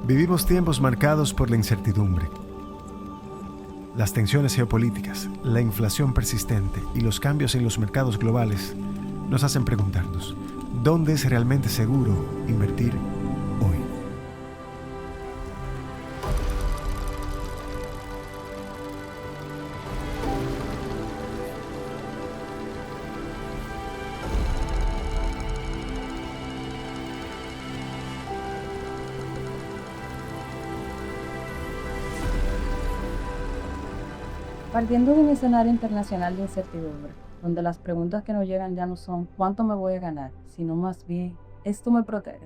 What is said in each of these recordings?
Vivimos tiempos marcados por la incertidumbre. Las tensiones geopolíticas, la inflación persistente y los cambios en los mercados globales nos hacen preguntarnos, ¿dónde es realmente seguro invertir hoy? Partiendo de un escenario internacional de incertidumbre, donde las preguntas que nos llegan ya no son ¿cuánto me voy a ganar?, sino más bien ¿esto me protege?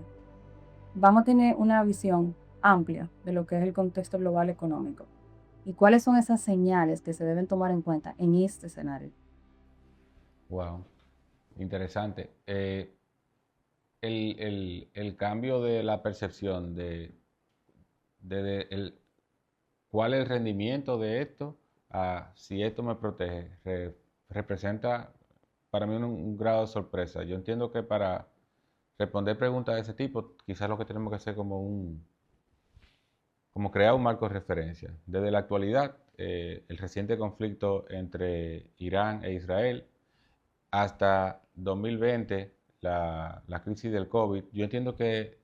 Vamos a tener una visión amplia de lo que es el contexto global económico y cuáles son esas señales que se deben tomar en cuenta en este escenario. Wow, interesante. El cambio de la percepción de cuál es el rendimiento de esto a si esto me protege, representa para mí un grado de sorpresa. Yo entiendo que para responder preguntas de ese tipo, quizás lo que tenemos que hacer como crear un marco de referencia. Desde la actualidad, el reciente conflicto entre Irán e Israel hasta 2020, la crisis del COVID, yo entiendo que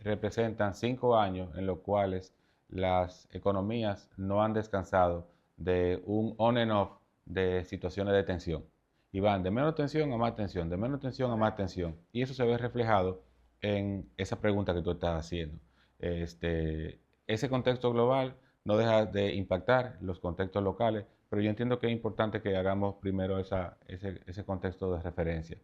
representan 5 años en los cuales las economías no han descansado de un on and off de situaciones de tensión. Y van de menos tensión a más tensión, de menos tensión a más tensión. Y eso se ve reflejado en esa pregunta que tú estás haciendo. Ese contexto global no deja de impactar los contextos locales, pero yo entiendo que es importante que hagamos primero ese contexto de referencia.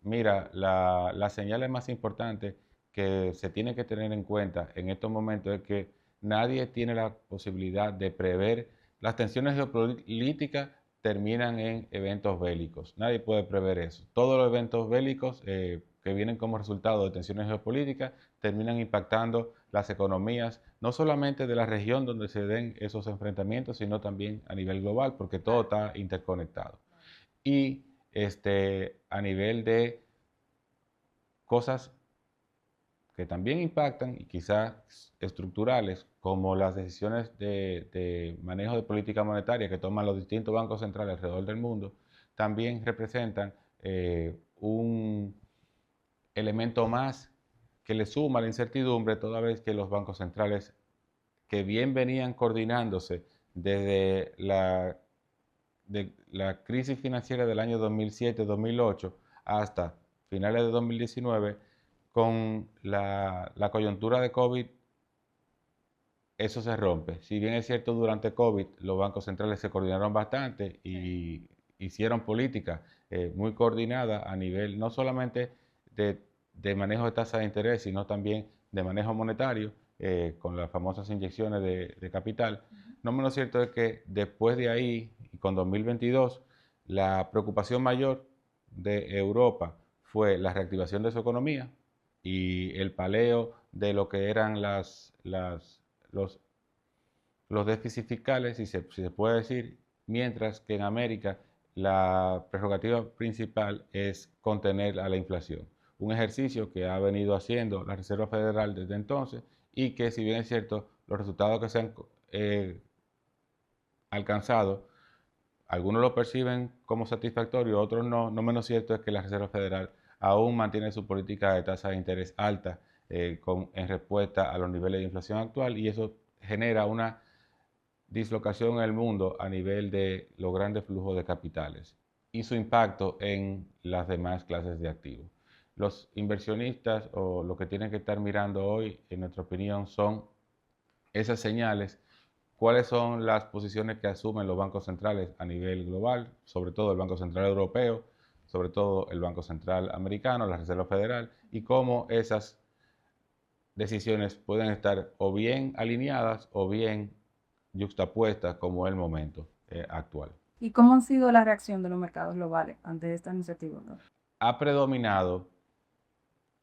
Mira, la señal más importante que se tiene que tener en cuenta en estos momentos es que nadie tiene la posibilidad de prever. Las tensiones geopolíticas terminan en eventos bélicos. Nadie puede prever eso. Todos los eventos bélicos que vienen como resultado de tensiones geopolíticas terminan impactando las economías, no solamente de la región donde se den esos enfrentamientos, sino también a nivel global, porque todo está interconectado. Y a nivel de cosas que también impactan y quizás estructurales, como las decisiones de manejo de política monetaria que toman los distintos bancos centrales alrededor del mundo, también representan un elemento más que le suma a la incertidumbre, toda vez que los bancos centrales, que bien venían coordinándose desde la crisis financiera del año 2007-2008 hasta finales de 2019, con la coyuntura de COVID, eso se rompe. Si bien es cierto, durante COVID los bancos centrales se coordinaron bastante y hicieron políticas muy coordinadas a nivel no solamente de manejo de tasa de interés, sino también de manejo monetario, con las famosas inyecciones de capital. No menos cierto es que después de ahí, y con 2022, la preocupación mayor de Europa fue la reactivación de su economía y el paleo de lo que eran los, los déficits fiscales, si se puede decir, mientras que en América la prerrogativa principal es contener a la inflación. Un ejercicio que ha venido haciendo la Reserva Federal desde entonces y que, si bien es cierto, los resultados que se han alcanzado, algunos lo perciben como satisfactorio, otros no. No menos cierto es que la Reserva Federal aún mantiene su política de tasa de interés alta en respuesta a los niveles de inflación actual, y eso genera una dislocación en el mundo a nivel de los grandes flujos de capitales y su impacto en las demás clases de activos. Los inversionistas, o lo que tienen que estar mirando hoy, en nuestra opinión, son esas señales. ¿Cuáles son las posiciones que asumen los bancos centrales a nivel global? Sobre todo el Banco Central Europeo, sobre todo el Banco Central Americano, la Reserva Federal, y cómo esas decisiones pueden estar o bien alineadas o bien yuxtapuestas, como el momento actual. ¿Y cómo ha sido la reacción de los mercados globales ante esta incertidumbre? Ha predominado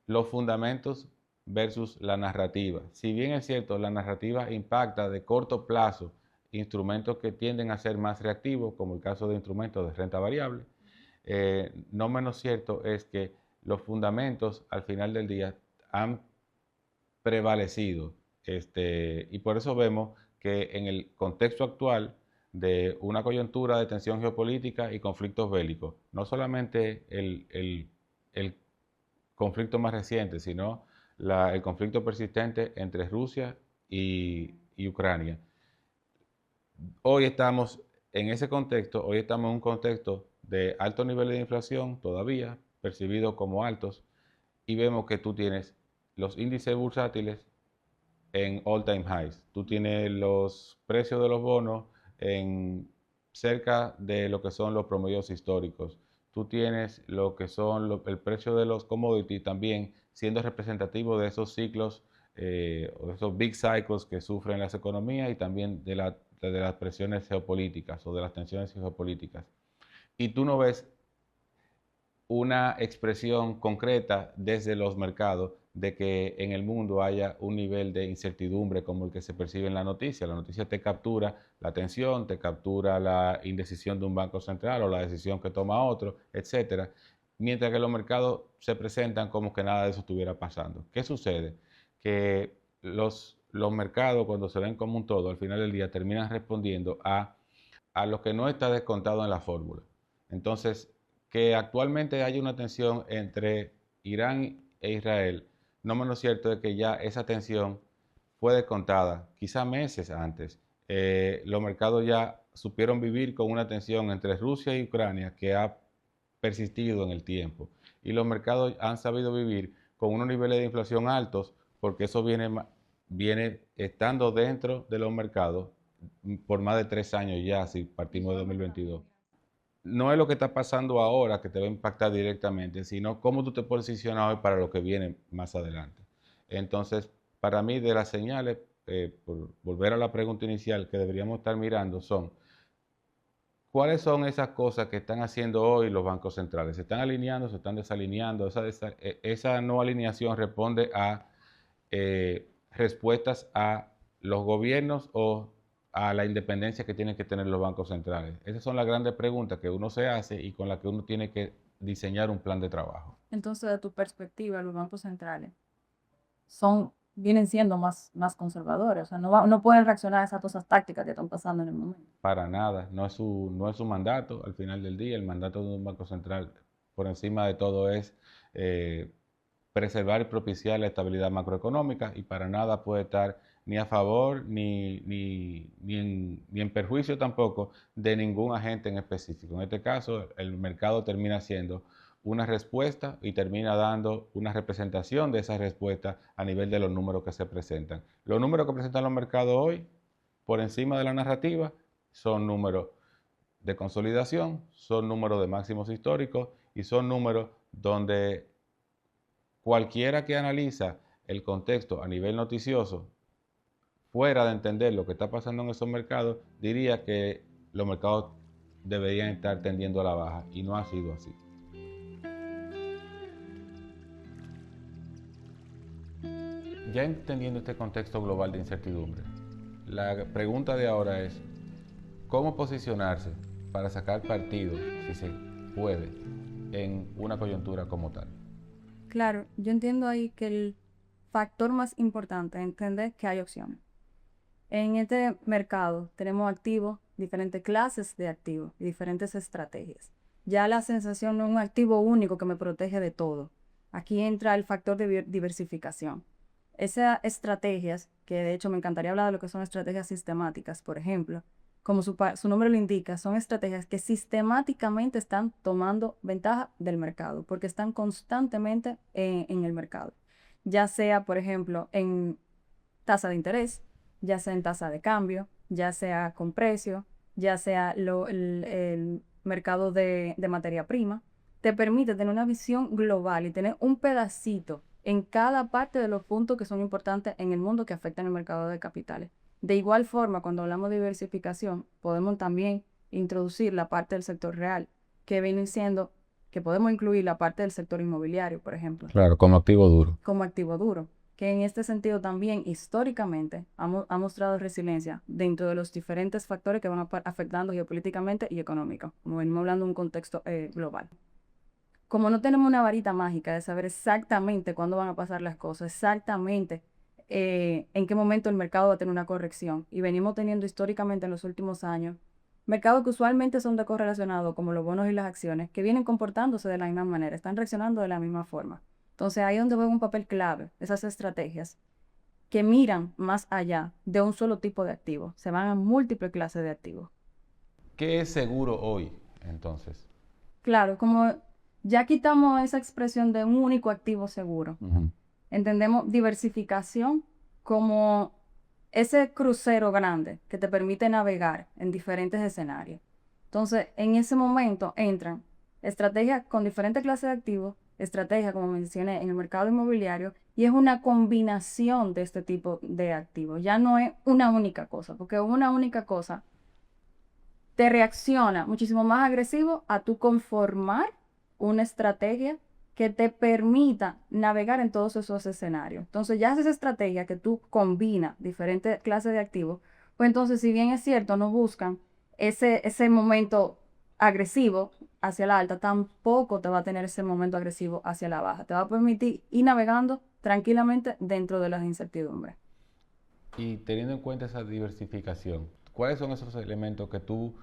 los fundamentos versus la narrativa. Si bien es cierto, la narrativa impacta de corto plazo instrumentos que tienden a ser más reactivos, como el caso de instrumentos de renta variable, no menos cierto es que los fundamentos al final del día han prevalecido. Y por eso vemos que en el contexto actual de una coyuntura de tensión geopolítica y conflictos bélicos, no solamente el conflicto más reciente, sino el conflicto persistente entre Rusia y Ucrania. Hoy estamos en ese contexto, hoy estamos en un contexto de alto nivel de inflación todavía, percibidos como altos, y vemos que tú tienes los índices bursátiles en all-time highs. Tú tienes los precios de los bonos en cerca de lo que son los promedios históricos. Tú tienes lo que son el precio de los commodities también siendo representativo de esos ciclos o esos big cycles que sufren las economías y también de las presiones geopolíticas o de las tensiones geopolíticas. Y tú no ves una expresión concreta desde los mercados de que en el mundo haya un nivel de incertidumbre como el que se percibe en la noticia. La noticia te captura la atención, te captura la indecisión de un banco central o la decisión que toma otro, etcétera, mientras que los mercados se presentan como que nada de eso estuviera pasando. ¿Qué sucede? Que los mercados, cuando se ven como un todo, al final del día terminan respondiendo a lo que no está descontado en la fórmula. Entonces, que actualmente hay una tensión entre Irán e Israel, no menos cierto es que ya esa tensión fue descontada, quizá meses antes. Los mercados ya supieron vivir con una tensión entre Rusia y Ucrania que ha persistido en el tiempo. Y los mercados han sabido vivir con unos niveles de inflación altos porque eso viene estando dentro de los mercados por más de 3 años ya, si partimos de 2022. No es lo que está pasando ahora que te va a impactar directamente, sino cómo tú te posicionas hoy para lo que viene más adelante. Entonces, para mí, de las señales, por volver a la pregunta inicial que deberíamos estar mirando, son cuáles son esas cosas que están haciendo hoy los bancos centrales. ¿Se están alineando, se están desalineando? Esa no alineación responde a respuestas a los gobiernos o a la independencia que tienen que tener los bancos centrales. Esas son las grandes preguntas que uno se hace y con las que uno tiene que diseñar un plan de trabajo. Entonces, de tu perspectiva, los bancos centrales vienen siendo más conservadores, o sea, no pueden reaccionar a esas cosas tácticas que están pasando en el momento. Para nada, no es su mandato al final del día. El mandato de un banco central, por encima de todo, es preservar y propiciar la estabilidad macroeconómica y para nada puede estar ni a favor ni en perjuicio tampoco de ningún agente en específico. En este caso, el mercado termina siendo una respuesta y termina dando una representación de esa respuesta a nivel de los números que se presentan. Los números que presentan los mercados hoy, por encima de la narrativa, son números de consolidación, son números de máximos históricos y son números donde cualquiera que analiza el contexto a nivel noticioso, fuera de entender lo que está pasando en esos mercados, diría que los mercados deberían estar tendiendo a la baja y no ha sido así. Ya entendiendo este contexto global de incertidumbre, la pregunta de ahora es, ¿cómo posicionarse para sacar partido, si se puede, en una coyuntura como tal? Claro, yo entiendo ahí que el factor más importante es entender que hay opciones. En este mercado tenemos activos, diferentes clases de activos y diferentes estrategias. Ya la sensación no es un activo único que me protege de todo. Aquí entra el factor de diversificación. Esas estrategias, que de hecho me encantaría hablar de lo que son estrategias sistemáticas, por ejemplo, como su nombre lo indica, son estrategias que sistemáticamente están tomando ventaja del mercado, porque están constantemente en el mercado. Ya sea, por ejemplo, en tasa de interés, ya sea en tasa de cambio, ya sea con precio, ya sea el mercado de materia prima, te permite tener una visión global y tener un pedacito en cada parte de los puntos que son importantes en el mundo que afectan el mercado de capitales. De igual forma, cuando hablamos de diversificación, podemos también introducir la parte del sector real, que viene siendo que podemos incluir la parte del sector inmobiliario, por ejemplo. Claro, como activo duro. Como activo duro, que en este sentido también históricamente ha mostrado resiliencia dentro de los diferentes factores que van afectando geopolíticamente y económico, como venimos hablando de un contexto global. Como no tenemos una varita mágica de saber exactamente cuándo van a pasar las cosas, exactamente en qué momento el mercado va a tener una corrección. Y venimos teniendo históricamente en los últimos años mercados que usualmente son correlacionados, como los bonos y las acciones, que vienen comportándose de la misma manera, están reaccionando de la misma forma. Entonces ahí es donde juega un papel clave esas estrategias que miran más allá de un solo tipo de activo, se van a múltiples clases de activos. ¿Qué es seguro hoy, entonces? Claro, como ya quitamos esa expresión de un único activo seguro, entendemos diversificación como ese crucero grande que te permite navegar en diferentes escenarios. Entonces, en ese momento entran estrategias con diferentes clases de activos, estrategias, como mencioné, en el mercado inmobiliario, y es una combinación de este tipo de activos. Ya no es una única cosa, porque una única cosa te reacciona muchísimo más agresivo a tu conformar una estrategia que te permita navegar en todos esos escenarios. Entonces, ya esa estrategia que tú combinas diferentes clases de activos, pues entonces, si bien es cierto, no buscan ese momento agresivo hacia la alta, tampoco te va a tener ese momento agresivo hacia la baja. Te va a permitir ir navegando tranquilamente dentro de las incertidumbres. Y teniendo en cuenta esa diversificación, ¿cuáles son esos elementos que tú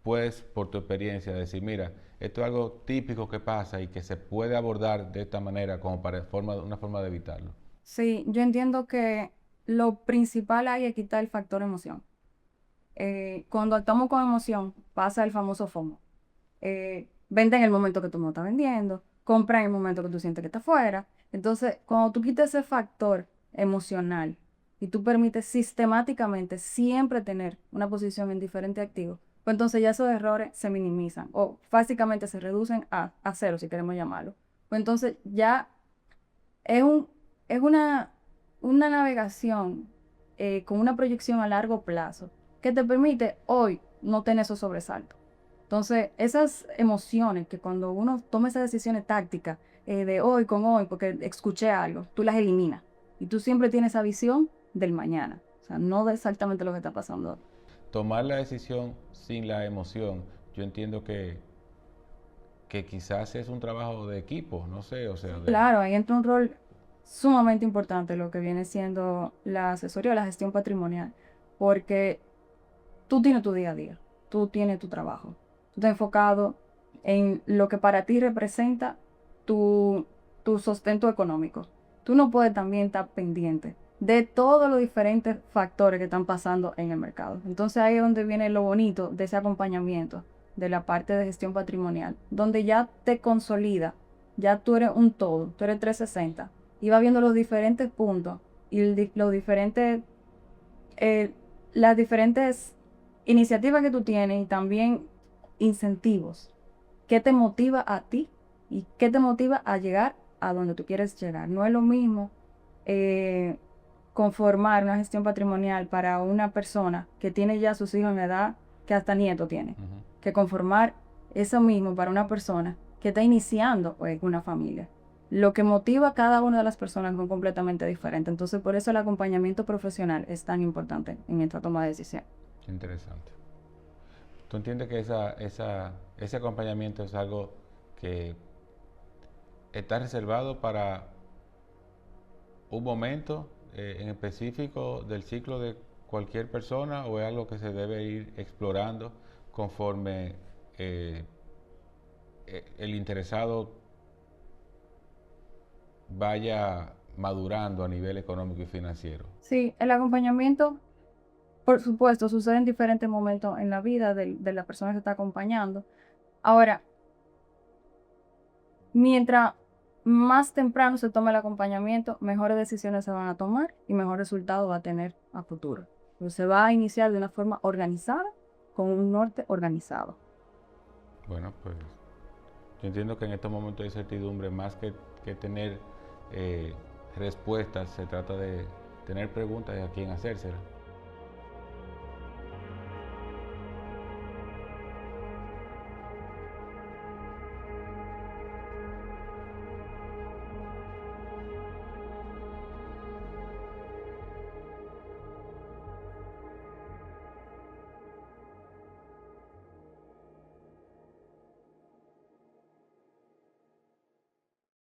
puedes, por tu experiencia, decir, mira, esto es algo típico que pasa y que se puede abordar de esta manera como para una forma de evitarlo? Sí, yo entiendo que lo principal ahí es quitar el factor emoción. Cuando actuamos con emoción, pasa el famoso FOMO. Vende en el momento que tú no estás vendiendo, compra en el momento que tú sientes que está fuera. Entonces, cuando tú quitas ese factor emocional y tú permites sistemáticamente siempre tener una posición en diferentes activos, pues entonces ya esos errores se minimizan o básicamente se reducen a cero, si queremos llamarlo. Pues entonces ya es, un, es una navegación con una proyección a largo plazo que te permite hoy no tener esos sobresaltos. Entonces, esas emociones que cuando uno toma esas decisiones tácticas de hoy con hoy, porque escuché algo, tú las eliminas. Y tú siempre tienes esa visión del mañana. O sea, no de exactamente lo que está pasando hoy. Tomar la decisión sin la emoción, yo entiendo que quizás es un trabajo de equipo, no sé, o sea, Claro, ahí entra un rol sumamente importante lo que viene siendo la asesoría o la gestión patrimonial. Porque tú tienes tu día a día, tú tienes tu trabajo, tú estás enfocado en lo que para ti representa tu, tu sustento económico. Tú no puedes también estar pendiente de todos los diferentes factores que están pasando en el mercado. Entonces ahí es donde viene lo bonito de ese acompañamiento de la parte de gestión patrimonial, donde ya te consolida, ya tú eres un todo, tú eres 360 y vas viendo los diferentes puntos y los diferentes eh, las diferentes iniciativas que tú tienes y también incentivos. ¿Qué te motiva a ti y qué te motiva a llegar a donde tú quieres llegar? No es lo mismo eh, conformar una gestión patrimonial para una persona que tiene ya sus hijos en edad que hasta nieto tiene, que conformar eso mismo para una persona que está iniciando pues, una familia. Lo que motiva a cada una de las personas es completamente diferente. Entonces, por eso el acompañamiento profesional es tan importante en esta toma de decisión. Qué interesante. ¿Tú entiendes que ese acompañamiento es algo que está reservado para un momento en específico del ciclo de cualquier persona o es algo que se debe ir explorando conforme el interesado vaya madurando a nivel económico y financiero? Sí, el acompañamiento, por supuesto, sucede en diferentes momentos en la vida de la persona que está acompañando. Ahora, mientras más temprano se tome el acompañamiento, mejores decisiones se van a tomar y mejor resultado va a tener a futuro. Entonces, se va a iniciar de una forma organizada, con un norte organizado. Bueno, pues yo entiendo que en estos momentos de incertidumbre, más que tener respuestas, se trata de tener preguntas y a quién hacérselas.